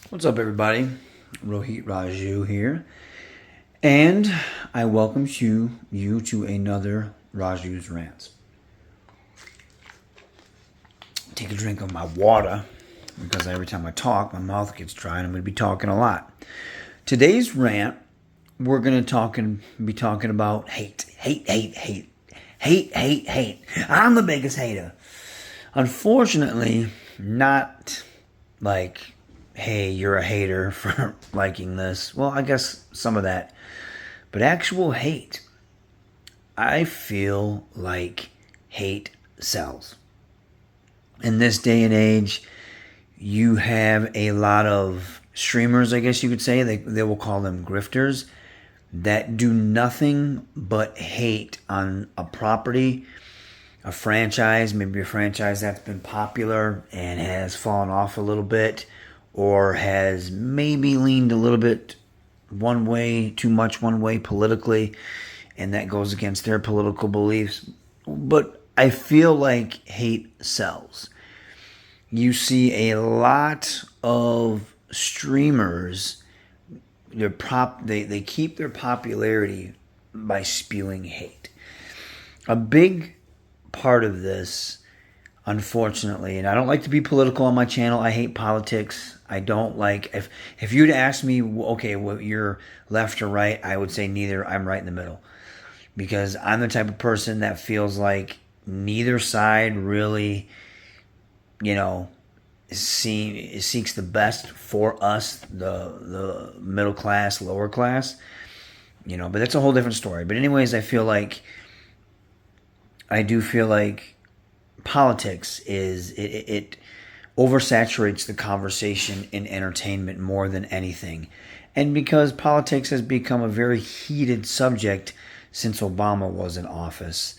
What's up, everybody? Rohit Raju here, and I welcome you to another Raju's Rants. Take a drink of my water because every time I talk, my mouth gets dry, and I'm going to be talking a lot. Today's rant, we're going to be talking about hate. I'm the biggest hater. Unfortunately, not like, hey, you're a hater for liking this. Well, I guess some of that. But actual hate. I feel like hate sells. In this day and age, you have a lot of streamers, I guess you could say. They will call them grifters, that do nothing but hate on a property, a franchise, maybe a franchise that's been popular and has fallen off a little bit, or has maybe leaned a little bit one way, too much one way politically, and that goes against their political beliefs. But I feel like hate sells. You see a lot of streamers, they keep their popularity by spewing hate. A big part of this, unfortunately, and I don't like to be political on my channel. I hate politics. I don't like, if you'd ask me, okay, well, you're left or right, I would say neither. I'm right in the middle, because I'm the type of person that feels like neither side really, seeks the best for us, the middle class, lower class, but that's a whole different story. But anyways, I do feel like politics it oversaturates the conversation in entertainment more than anything. And because politics has become a very heated subject since Obama was in office,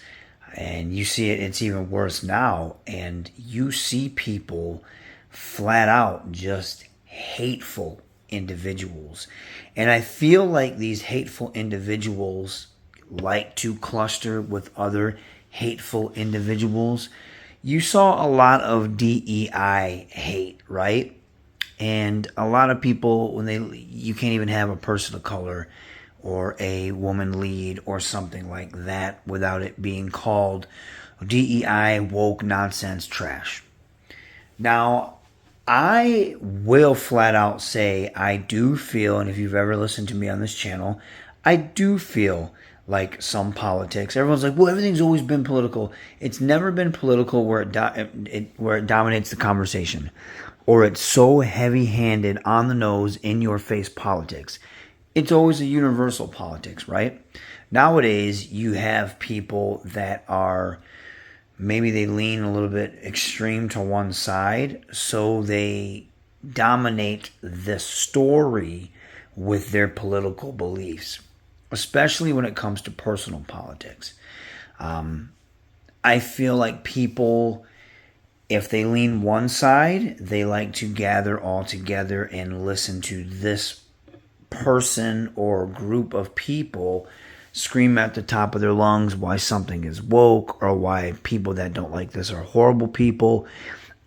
and you see it's even worse now, and you see people flat out just hateful individuals. And I feel like these hateful individuals like to cluster with other hateful individuals. You saw a lot of DEI hate, right? And a lot of people, you can't even have a person of color or a woman lead or something like that without it being called DEI woke nonsense trash. Now, I will flat out say I do feel, and if you've ever listened to me on this channel, I do feel like some politics. Everyone's like, well, everything's always been political. It's never been political where it dominates the conversation, or it's so heavy-handed, on the nose, in your face politics. It's always a universal politics, right? Nowadays, you have people that are, maybe they lean a little bit extreme to one side, so they dominate the story with their political beliefs, especially when it comes to personal politics. I feel like people, if they lean one side, they like to gather all together and listen to this person or group of people scream at the top of their lungs why something is woke, or why people that don't like this are horrible people.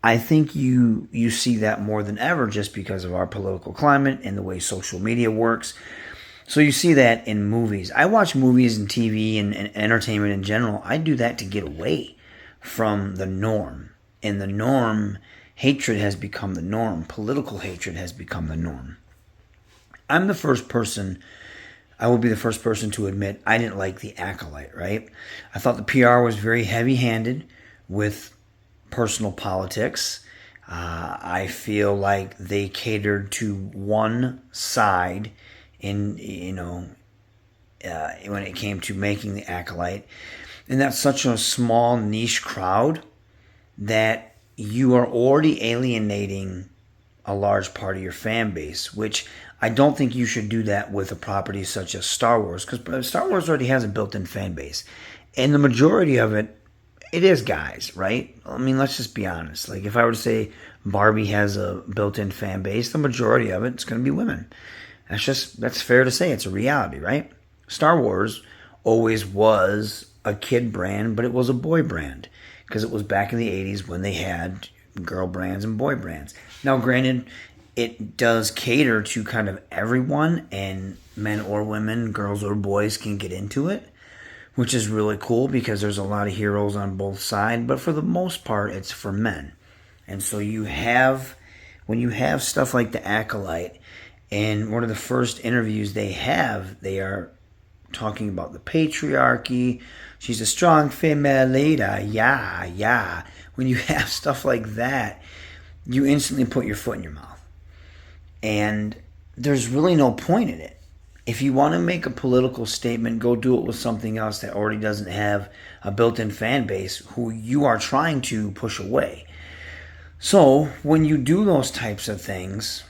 I think you see that more than ever, just because of our political climate and the way social media works. So you see that in movies. I watch movies and TV and entertainment in general. I do that to get away from the norm. And the norm, hatred has become the norm. Political hatred has become the norm. I will be the first person to admit I didn't like The Acolyte, right? I thought the PR was very heavy-handed with personal politics. I feel like they catered to one side when it came to making The Acolyte. And that's such a small niche crowd that you are already alienating a large part of your fan base, which I don't think you should do that with a property such as Star Wars, because Star Wars already has a built-in fan base. And the majority of it is guys, right? I mean, let's just be honest. Like, if I were to say Barbie has a built-in fan base, the majority of it's going to be women. That's fair to say. It's a reality, right? Star Wars always was a kid brand, but it was a boy brand, because it was back in the 80s when they had girl brands and boy brands. Now, granted, it does cater to kind of everyone, and men or women, girls or boys can get into it, which is really cool because there's a lot of heroes on both sides, but for the most part, it's for men. And so when you have stuff like The Acolyte, and one of the first interviews they are talking about the patriarchy. She's a strong female leader. Yeah, yeah. When you have stuff like that, you instantly put your foot in your mouth. And there's really no point in it. If you want to make a political statement, go do it with something else that already doesn't have a built-in fan base who you are trying to push away. So when you do those types of things,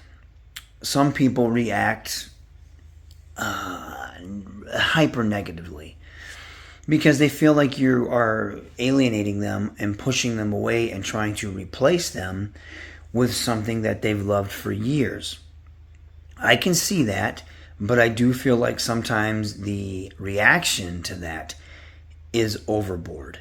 some people react hyper negatively because they feel like you are alienating them and pushing them away and trying to replace them with something that they've loved for years. I can see that, but I do feel like sometimes the reaction to that is overboard.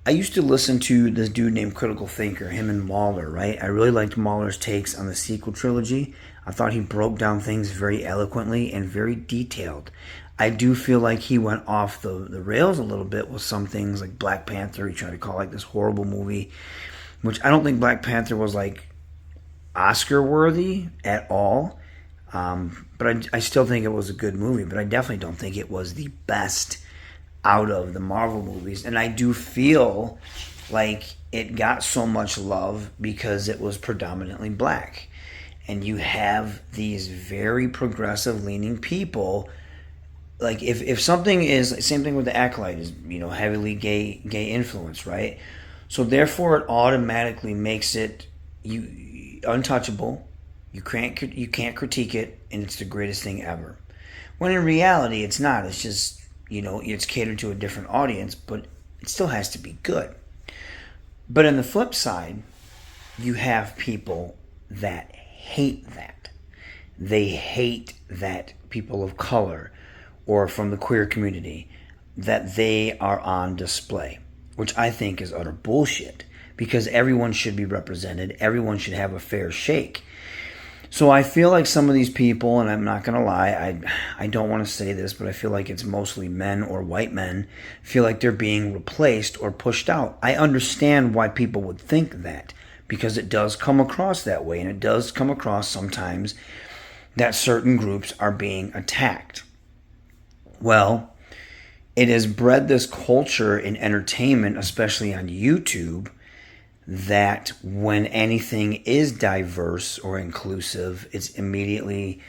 I used to listen to this dude named Critical Thinker, him and Mahler, right? I really liked Mahler's takes on the sequel trilogy. I thought he broke down things very eloquently and very detailed. I do feel like he went off the rails a little bit with some things like Black Panther. He tried to call like this horrible movie, which I don't think Black Panther was like Oscar worthy at all. But I still think it was a good movie, but I definitely don't think it was the best out of the Marvel movies. And I do feel like it got so much love because it was predominantly black. And you have these very progressive leaning people. Like if something is, same thing with The Acolyte, is, heavily gay influence, right? So therefore it automatically makes it untouchable. You can't critique it, and it's the greatest thing ever. When in reality, it's not. It's just, it's catered to a different audience, but it still has to be good. But on the flip side, you have people that hate that. They hate that people of color or from the queer community, that they are on display, which I think is utter bullshit, because everyone should be represented. Everyone should have a fair shake. So I feel like some of these people, and I'm not going to lie, I don't want to say this, but I feel like it's mostly men or white men, feel like they're being replaced or pushed out. I understand why people would think that, because it does come across that way, and it does come across sometimes that certain groups are being attacked. Well, it has bred this culture in entertainment, especially on YouTube, that when anything is diverse or inclusive, it's immediately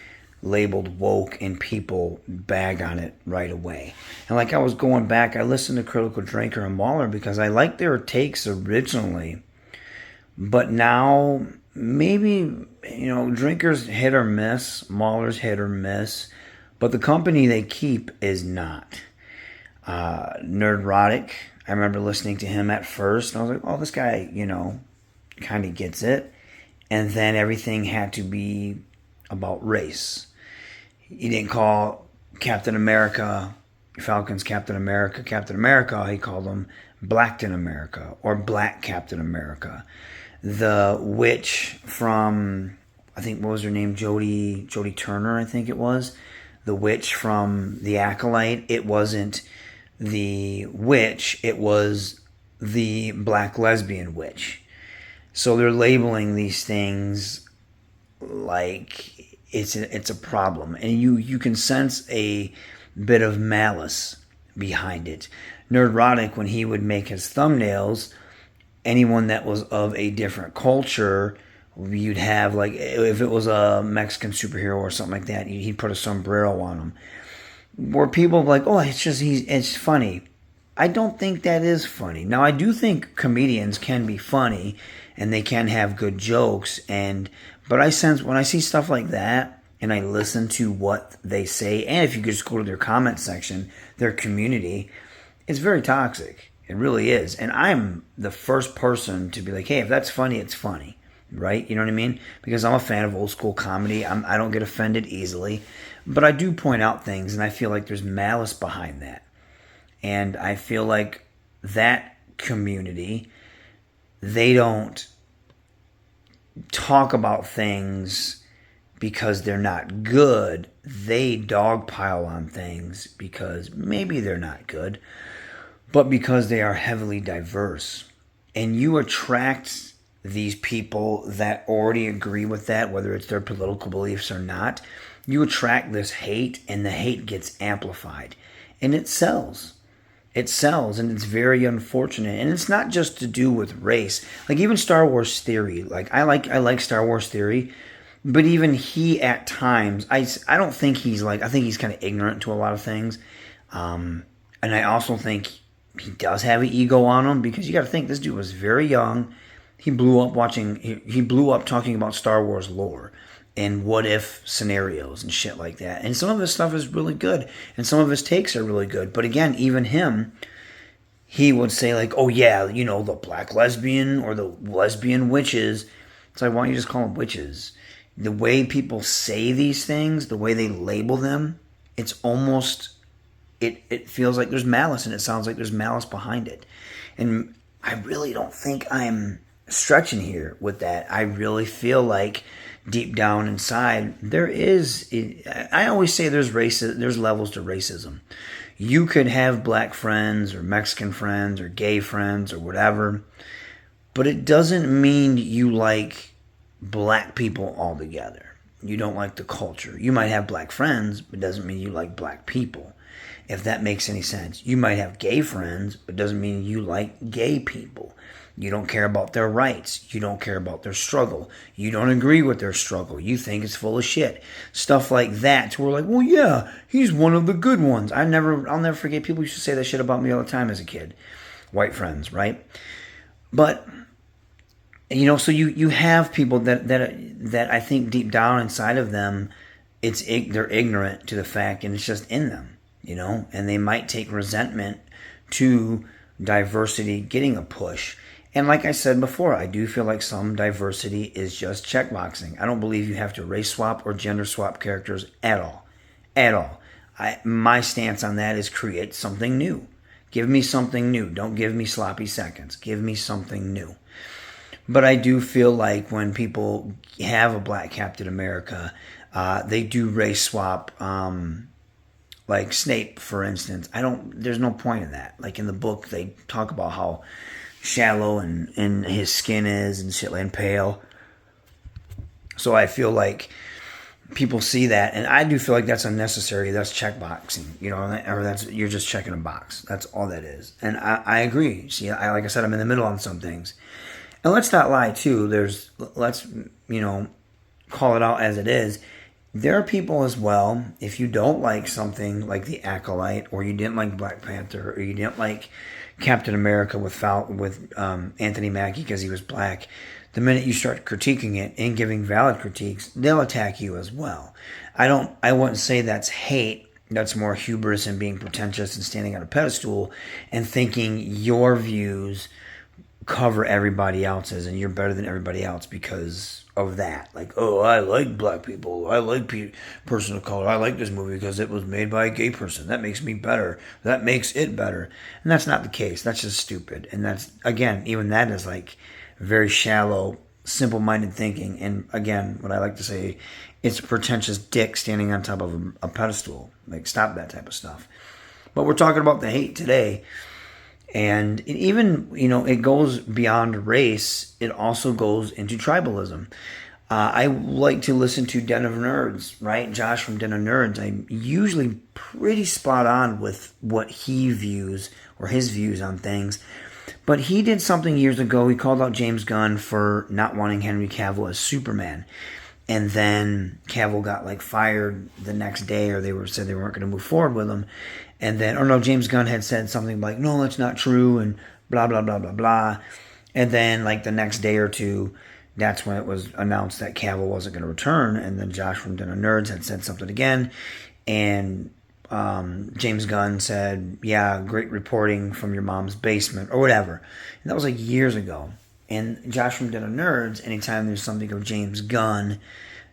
labeled woke and people bag on it right away. And like I was going back, I listened to Critical Drinker and Mahler because I liked their takes originally. But now, maybe, Drinker's hit or miss, Mahler's hit or miss, but the company they keep is not. Nerdrotic, I remember listening to him at first, and I was like, oh, this guy, kind of gets it. And then everything had to be about race. He didn't call Captain America, Falcon's Captain America, he called him Blackton America, or Black Captain America. The witch from, I think, what was her name? Jodie Turner, I think it was. The witch from The Acolyte, it wasn't the witch, it was the black lesbian witch. So they're labeling these things like it's a problem, and you can sense a bit of malice behind it. Nerdrotic, when he would make his thumbnails, anyone that was of a different culture, you'd have, like, if it was a Mexican superhero or something like that, he'd put a sombrero on him. Where people like, oh, it's funny. I don't think that is funny. Now, I do think comedians can be funny and they can have good jokes, but I sense when I see stuff like that and I listen to what they say, and if you could just go to their comment section, their community, it's very toxic. It really is. And I'm the first person to be like, hey, if that's funny, it's funny. Right? You know what I mean? Because I'm a fan of old school comedy. I don't get offended easily. But I do point out things, and I feel like there's malice behind that. And I feel like that community, they don't talk about things because they're not good, they dogpile on things because maybe they're not good, but because they are heavily diverse. And you attract these people that already agree with that, whether it's their political beliefs or not. You attract this hate, and the hate gets amplified. And it sells. It sells, and it's very unfortunate. And it's not just to do with race. Like even Star Wars Theory. Like I like Star Wars Theory, but even he at times, I don't think he's like, I think he's kind of ignorant to a lot of things. And I also think he does have an ego on him, because you got to think this dude was very young. He blew up talking about Star Wars lore and what if scenarios and shit like that. And some of his stuff is really good, and some of his takes are really good. But again, even him, he would say like, oh yeah, you know, the black lesbian or the lesbian witches. It's like, why don't you just call them witches? The way people say these things, the way they label them, it's almost, it feels like there's malice, and it sounds like there's malice behind it. And I really don't think I'm stretching here with that. I really feel like deep down inside there is, I always say there's levels to racism. You could have black friends or Mexican friends or gay friends or whatever, but it doesn't mean you like black people altogether. You don't like the culture. You might have black friends, but it doesn't mean you like black people, if that makes any sense. You might have gay friends, but it doesn't mean you like gay people. You don't care about their rights. You don't care about their struggle. You don't agree with their struggle. You think it's full of shit. Stuff like that. So we're like, well, yeah, he's one of the good ones. I'll never forget, people used to say that shit about me all the time as a kid. White friends, right? But, you know, so you have people that I think deep down inside of them, they're ignorant to the fact, and it's just in them, you know, and they might take resentment to diversity getting a push. And like I said before, I do feel like some diversity is just checkboxing. I don't believe you have to race swap or gender swap characters at all. At all. My stance on that is create something new. Give me something new. Don't give me sloppy seconds. Give me something new. But I do feel like when people have a black Captain America, they do race swap, like Snape, for instance. There's no point in that. Like in the book, they talk about how shallow and his skin is and shit, and pale. So I feel like people see that, and I do feel like that's unnecessary. That's checkboxing, you know, or you're just checking a box. That's all that is. And I agree. See, like I said, I'm in the middle on some things. And let's not lie too. Let's, you know, call it out as it is. There are people as well, if you don't like something like The Acolyte, or you didn't like Black Panther, or you didn't like Captain America with Anthony Mackie because he was black, the minute you start critiquing it and giving valid critiques, they'll attack you as well. I wouldn't say that's hate. That's more hubris and being pretentious and standing on a pedestal and thinking your views cover everybody else's and you're better than everybody else because of that. Like, oh, I like black people. I like person of color. I like this movie because it was made by a gay person. That makes me better. That makes it better. And that's not the case. That's just stupid. And that's, again, even that is like very shallow, simple-minded thinking. And again, what I like to say, it's a pretentious dick standing on top of a pedestal. Like, stop that type of stuff. But we're talking about the hate today. And it even, you know, it goes beyond race. It also goes into tribalism. I like to listen to Den of Nerds, right? Josh from Den of Nerds. I'm usually pretty spot on with what he views or his views on things. But he did something years ago. He called out James Gunn for not wanting Henry Cavill as Superman. And then Cavill got like fired the next day, or said they weren't going to move forward with him. And then, or no, James Gunn had said something like, no, that's not true, and blah, blah, blah, blah, blah. And then like the next day or two, that's when it was announced that Cavill wasn't going to return. And then Josh from Den of Nerds had said something again. And James Gunn said, yeah, great reporting from your mom's basement, or whatever. And that was like years ago. And Josh from Den of Nerds, anytime there's something of James Gunn,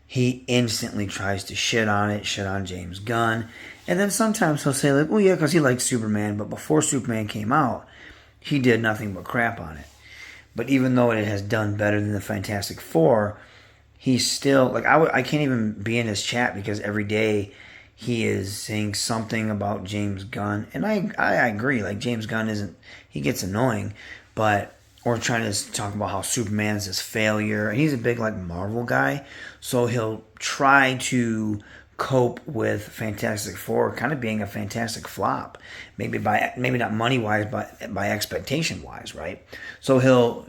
he instantly tries to shit on James Gunn. And then sometimes he'll say, like, well, yeah, because he likes Superman, but before Superman came out, he did nothing but crap on it. But even though it has done better than the Fantastic Four, he's still like I can't even be in his chat because every day he is saying something about James Gunn, and I agree. Like James Gunn isn't, he gets annoying, but or trying to talk about how Superman's this failure, and he's a big like Marvel guy, so he'll try to cope with Fantastic Four kind of being a fantastic flop, maybe not money wise, but by expectation wise, right? So he'll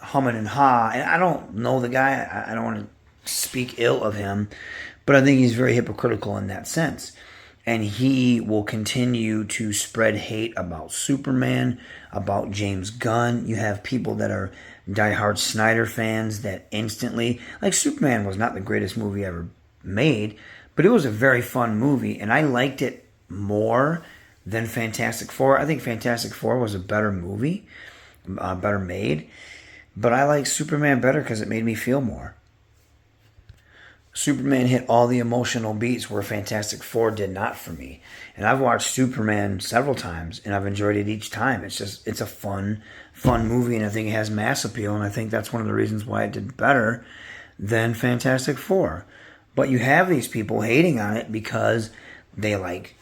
hum and ha, and I don't know the guy. I don't want to speak ill of him, but I think he's very hypocritical in that sense. And he will continue to spread hate about Superman, about James Gunn. You have people that are diehard Snyder fans that instantly, like Superman was not the greatest movie ever made, but it was a very fun movie, and I liked it more than Fantastic Four. I think Fantastic Four was a better movie, better made, but I like Superman better because it made me feel more. Superman hit all the emotional beats where Fantastic Four did not for me. And I've watched Superman several times, and I've enjoyed it each time. It's a fun movie, and I think it has mass appeal, and I think that's one of the reasons why it did better than Fantastic Four. But you have these people hating on it because they like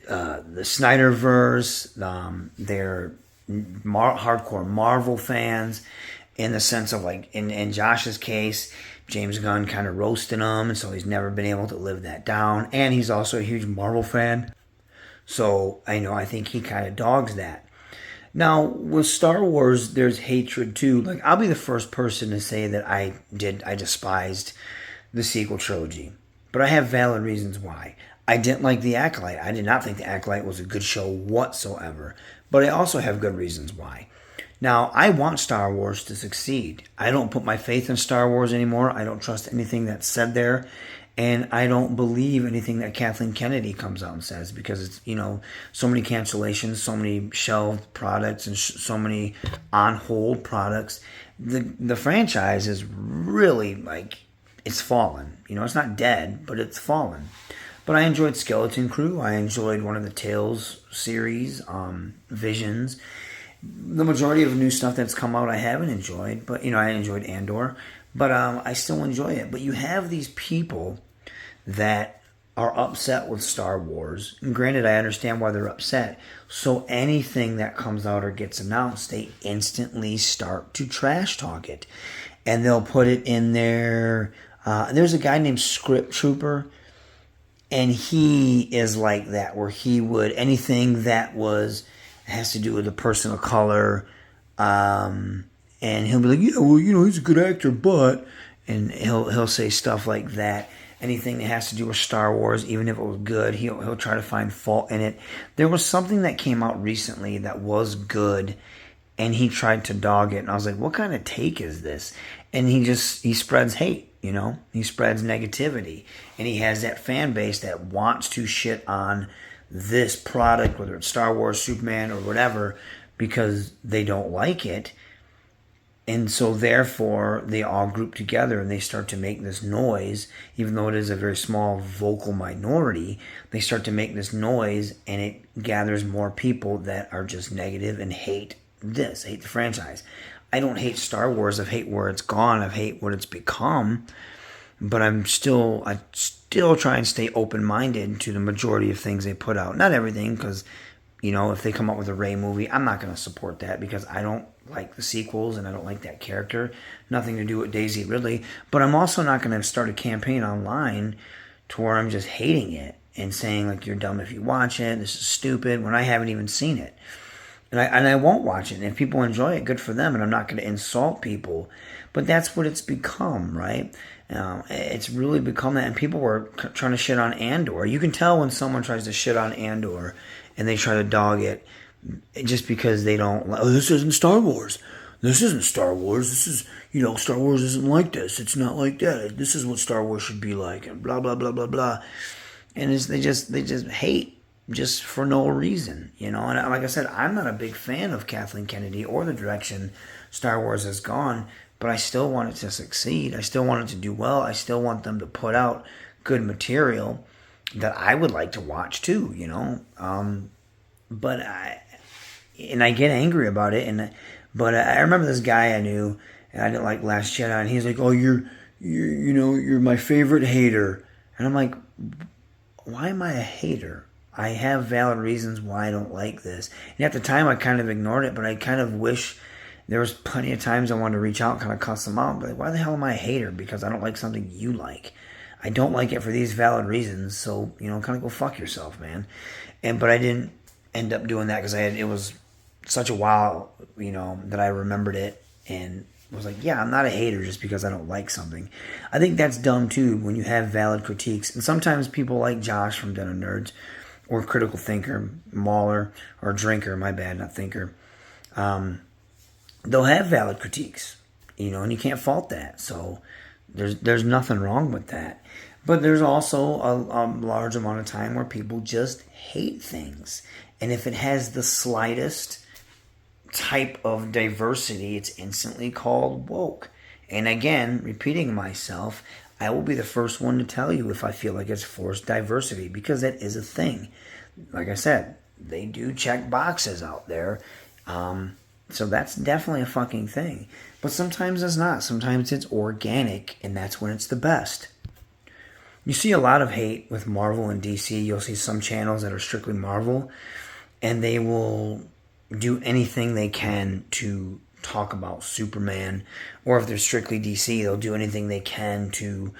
the Snyderverse, they're hardcore Marvel fans, in the sense of like in Josh's case, James Gunn kind of roasting him, and so he's never been able to live that down. And he's also a huge Marvel fan, so I think he kind of dogs that. Now with Star Wars, there's hatred too. Like I'll be the first person to say that I despised the sequel trilogy, but I have valid reasons why. I didn't like The Acolyte. I did not think The Acolyte was a good show whatsoever, but I also have good reasons why. Now, I want Star Wars to succeed. I don't put my faith in Star Wars anymore. I don't trust anything that's said there. And I don't believe anything that Kathleen Kennedy comes out and says because it's, so many cancellations, so many shelved products, and so many on hold products. The franchise is really like, it's fallen. It's not dead, but it's fallen. But I enjoyed Skeleton Crew. I enjoyed one of the Tales series, Visions. The majority of the new stuff that's come out I haven't enjoyed, but I enjoyed Andor, but I still enjoy it. But you have these people that are upset with Star Wars, and granted I understand why they're upset. So anything that comes out or gets announced, they instantly start to trash talk it, and they'll put it in their there's a guy named Script Trooper, and he is like that, where he would, anything that has to do with a person of color, and he'll be like, yeah, well, he's a good actor, but, and he'll say stuff like that. Anything that has to do with Star Wars, even if it was good, he'll try to find fault in it. There was something that came out recently that was good, and he tried to dog it, and I was like, what kind of take is this? And he spreads hate. He spreads negativity, and he has that fan base that wants to shit on this product, whether it's Star Wars, Superman, or whatever, because they don't like it. And so therefore they all group together and they start to make this noise, even though it is a very small vocal minority. They start to make this noise, and it gathers more people that are just negative and hate the franchise. I don't hate Star Wars. I hate where it's gone. I hate what it's become. But I still try and stay open-minded to the majority of things they put out. Not everything, because, if they come up with a Rey movie, I'm not going to support that because I don't like the sequels and I don't like that character. Nothing to do with Daisy Ridley. But I'm also not going to start a campaign online to where I'm just hating it and saying, like, you're dumb if you watch it, this is stupid, when I haven't even seen it. And I won't watch it. And if people enjoy it, good for them. And I'm not going to insult people. But that's what it's become, right? It's really become that. And people were trying to shit on Andor. You can tell when someone tries to shit on Andor and they try to dog it just because they don't like, this isn't Star Wars. This isn't Star Wars. This is, Star Wars isn't like this. It's not like that. This is what Star Wars should be like. And blah, blah, blah, blah, blah. And they just hate. Just for no reason, And like I said, I'm not a big fan of Kathleen Kennedy or the direction Star Wars has gone, but I still want it to succeed. I still want it to do well. I still want them to put out good material that I would like to watch too, But I get angry about it, but I remember this guy I knew, and I didn't like Last Jedi, and he's like, oh, you're you're my favorite hater. And I'm like, why am I a hater? I have valid reasons why I don't like this. And at the time, I kind of ignored it, but I kind of wish there was plenty of times I wanted to reach out and kind of cuss them out. But like, why the hell am I a hater? Because I don't like something you like. I don't like it for these valid reasons. So, kind of go fuck yourself, man. But I didn't end up doing that because it was such a while, that I remembered it and was like, yeah, I'm not a hater just because I don't like something. I think that's dumb too when you have valid critiques. And sometimes people like Josh from Den of Nerds or Critical Thinker, Mauler, or Drinker, my bad, not Thinker. They'll have valid critiques, and you can't fault that. So there's nothing wrong with that. But there's also a large amount of time where people just hate things. And if it has the slightest type of diversity, it's instantly called woke. And again, repeating myself, I will be the first one to tell you if I feel like it's forced diversity, because that is a thing. Like I said, they do check boxes out there. So that's definitely a fucking thing. But sometimes it's not. Sometimes it's organic, and that's when it's the best. You see a lot of hate with Marvel and DC. You'll see some channels that are strictly Marvel, and they will do anything they can to talk about Superman. Or if they're strictly DC, they'll do anything they can to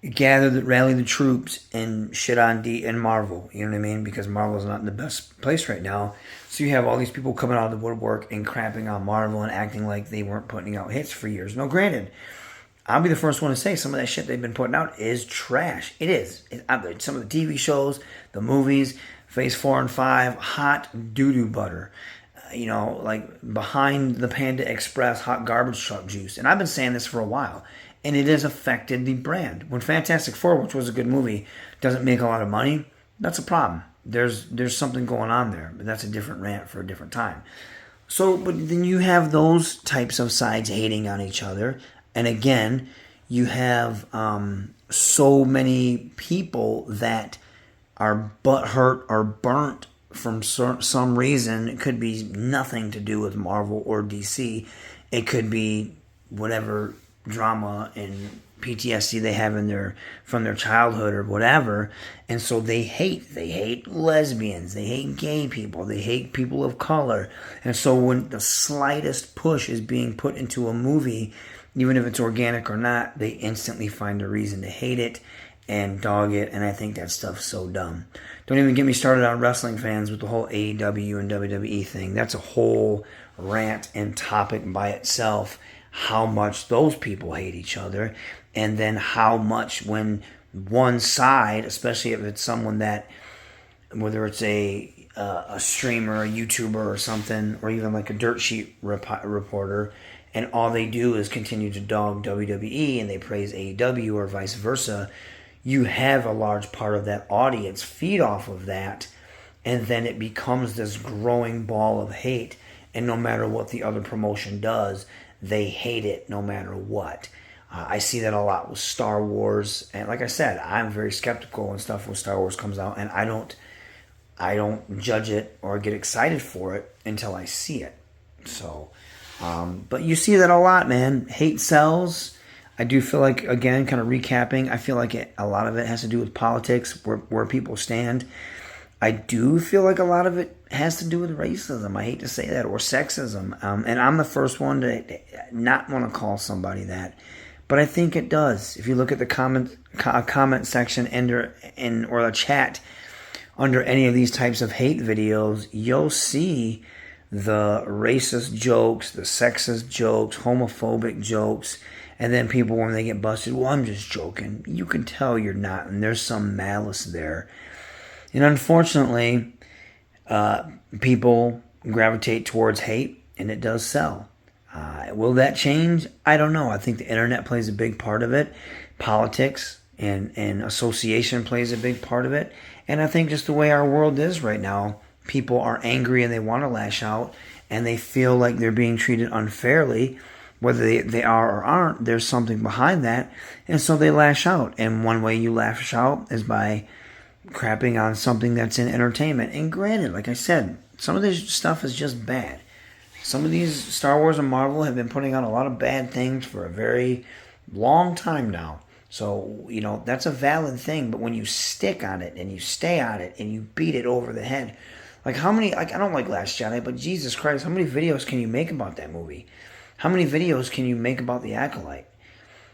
rally the troops and shit on Marvel. You know what I mean? Because Marvel's not in the best place right now. So you have all these people coming out of the woodwork and crapping on Marvel and acting like they weren't putting out hits for years. No, granted, I'll be the first one to say some of that shit they've been putting out is trash. It is. Some of the TV shows, the movies, Phase 4 and 5, hot doo-doo butter. Like behind the Panda Express hot garbage truck juice. And I've been saying this for a while. And it has affected the brand. When Fantastic Four, which was a good movie, doesn't make a lot of money, that's a problem. There's something going on there. But that's a different rant for a different time. So, but then you have those types of sides hating on each other. And again, you have so many people that are butthurt or burnt from some reason. It could be nothing to do with Marvel or DC. It could be whatever drama and PTSD they have from their childhood or whatever. And so they hate lesbians, they hate gay people, they hate people of color. And so when the slightest push is being put into a movie, even if it's organic or not, they instantly find a reason to hate it and dog it. And I think that stuff's so dumb. Don't even get me started on wrestling fans with the whole AEW and WWE thing. That's a whole rant and topic by itself. How much those people hate each other, and then how much when one side, especially if it's someone that, whether it's a streamer, a YouTuber or something, or even like a dirt sheet reporter, and all they do is continue to dog WWE and they praise AEW or vice versa, you have a large part of that audience feed off of that, and then it becomes this growing ball of hate, and no matter what the other promotion does, they hate it no matter what. I see that a lot with Star Wars, and like I said, I'm very skeptical when stuff with Star Wars comes out, and I don't judge it or get excited for it until I see it. So, but you see that a lot, man. Hate sells. I do feel like, again, kind of recapping, I feel like a lot of it has to do with politics, where people stand. I do feel like a lot of it has to do with racism. I hate to say that, or sexism. And I'm the first one to not want to call somebody that. But I think it does. If you look at the comment section or the chat under any of these types of hate videos, you'll see the racist jokes, the sexist jokes, homophobic jokes, and then people, when they get busted, well, I'm just joking. You can tell you're not, and there's some malice there. And unfortunately, people gravitate towards hate, and it does sell. Will that change? I don't know. I think the internet plays a big part of it. Politics and association plays a big part of it. And I think just the way our world is right now, people are angry and they want to lash out, and they feel like they're being treated unfairly. Whether they are or aren't, there's something behind that. And so they lash out. And one way you lash out is by crapping on something that's in entertainment. And granted, like I said, some of this stuff is just bad. Some of these Star Wars and Marvel have been putting out a lot of bad things for a very, long time now. So, that's a valid thing. But when you stick on it and you stay on it and you beat it over the head, like how many, like I don't like Last Jedi, but Jesus Christ, how many videos can you make about that movie? How many videos can you make about The Acolyte?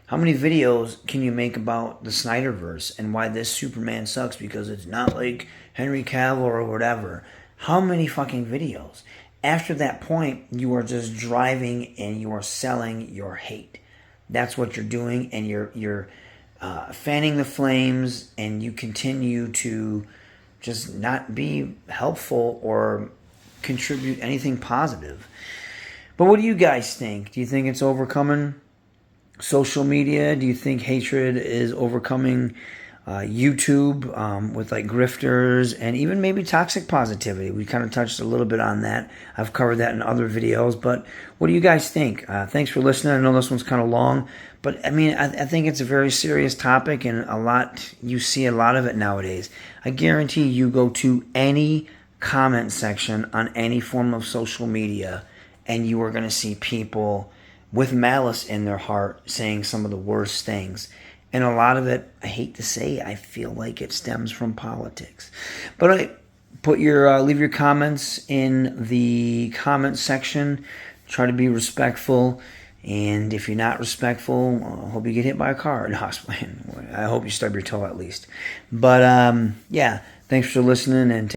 How many videos can you make about the Snyderverse and why this Superman sucks because it's not like Henry Cavill or whatever? How many fucking videos? After that point, you are just driving and you are selling your hate. That's what you're doing, and you're fanning the flames, and you continue to just not be helpful or contribute anything positive. But what do you guys think? Do you think it's overcoming social media? Do you think hatred is overcoming YouTube with like grifters and even maybe toxic positivity? We kind of touched a little bit on that. I've covered that in other videos, but what do you guys think? Thanks for listening. I know this one's kind of long, but I mean, I think it's a very serious topic, and you see a lot of it nowadays. I guarantee you go to any comment section on any form of social media and you are going to see people with malice in their heart saying some of the worst things. And a lot of it, I hate to say, I feel like it stems from politics. But leave your comments in the comment section. Try to be respectful. And if you're not respectful, I hope you get hit by a car. No, I hope you stub your toe at least. But yeah, thanks for listening, and